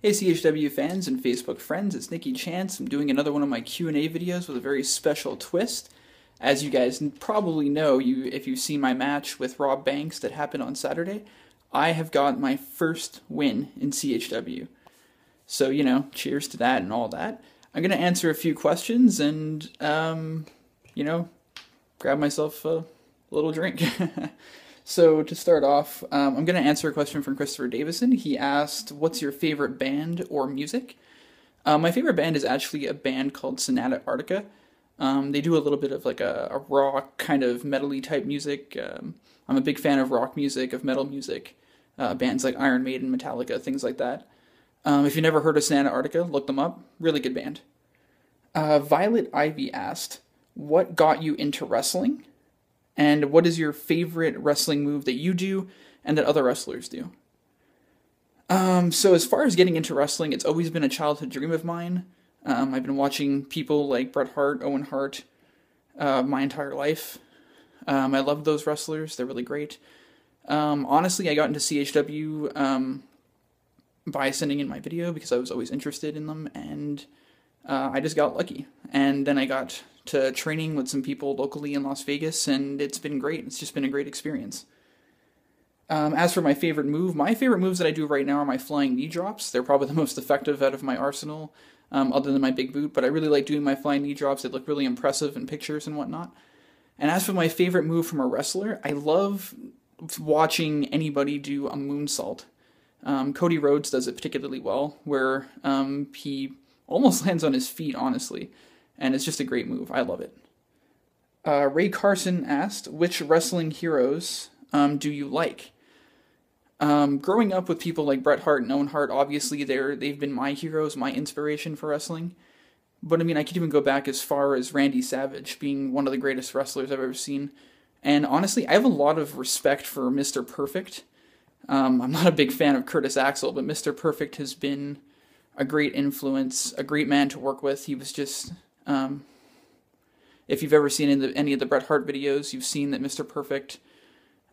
Hey CHW fans and Facebook friends, it's Nikky Chance. I'm doing another one of my Q&A videos with a very special twist. As you guys probably know, if you've seen my match with Robb Banks that happened on Saturday, I have got my first win in CHW. So, you know, cheers to that and all that. I'm going to answer a few questions and, you know, grab myself a little drink. So to start off, I'm going to answer a question from Christopher Davison. He asked, what's your favorite band or music? My favorite band is actually a band called Sonata Arctica. They do a little bit of like a rock kind of metal-y type music. I'm a big fan of rock music, of metal music, bands like Iron Maiden, Metallica, things like that. If you've never heard of Sonata Arctica, look them up. Really good band. Violet Ivy asked, what got you into wrestling? And what is your favorite wrestling move that you do and that other wrestlers do? So as far as getting into wrestling, it's always been a childhood dream of mine. I've been watching people like Bret Hart, Owen Hart, my entire life. I love those wrestlers. They're really great. Honestly, I got into CHW by sending in my video because I was always interested in them, and I just got lucky. And then I got to training with some people locally in Las Vegas, and it's been great. It's just been a great experience. As for my favorite moves that I do right now are my flying knee drops. They're probably the most effective out of my arsenal, other than my big boot, but I really like doing my flying knee drops. They look really impressive in pictures and whatnot. And as for my favorite move from a wrestler, I love watching anybody do a moonsault. Cody Rhodes does it particularly well, where he almost lands on his feet, honestly. And it's just a great move. I love it. Ray Carson asked, which wrestling heroes do you like? Growing up with people like Bret Hart and Owen Hart, obviously they've been my heroes, my inspiration for wrestling. But I mean, I could even go back as far as Randy Savage being one of the greatest wrestlers I've ever seen. And honestly, I have a lot of respect for Mr. Perfect. I'm not a big fan of Curtis Axel, but Mr. Perfect has been a great influence, a great man to work with. He was just... if you've ever seen any of the Bret Hart videos, you've seen that Mr. Perfect,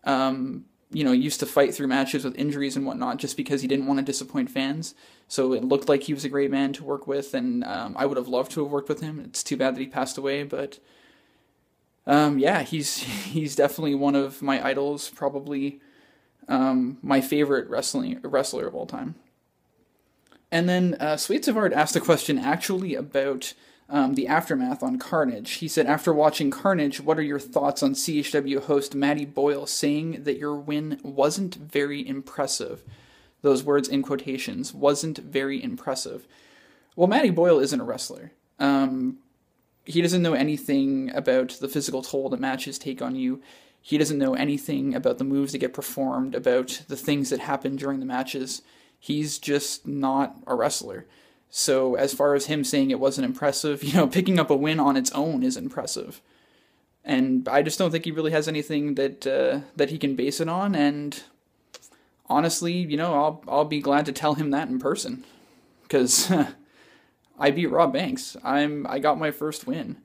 you know, used to fight through matches with injuries and whatnot just because he didn't want to disappoint fans. So it looked like he was a great man to work with, and I would have loved to have worked with him. It's too bad that he passed away, but yeah, he's definitely one of my idols, probably my favorite wrestler of all time. And then Sweet Savard asked a question actually about the aftermath on Carnage. He said, after watching Carnage, what are your thoughts on CHW host Matty Boyle saying that your win wasn't very impressive? Those words in quotations, wasn't very impressive. Well, Matty Boyle isn't a wrestler. He doesn't know anything about the physical toll that matches take on you. He doesn't know anything about the moves that get performed, about the things that happen during the matches. He's just not a wrestler. So as far as him saying it wasn't impressive, you know, picking up a win on its own is impressive. And I just don't think he really has anything that he can base it on. And honestly, you know, I'll be glad to tell him that in person, because I beat Robb Banks. I got my first win.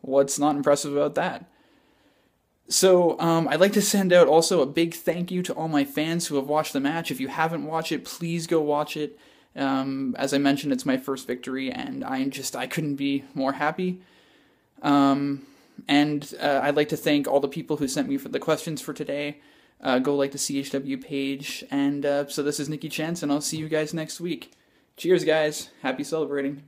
What's not impressive about that? So, I'd like to send out also a big thank you to all my fans who have watched the match. If you haven't watched it, please go watch it. As I mentioned, it's my first victory, and I couldn't be more happy. And I'd like to thank all the people who sent me for the questions for today. Go like the CHW page, and so this is Nikky Chance, and I'll see you guys next week. Cheers, guys. Happy celebrating.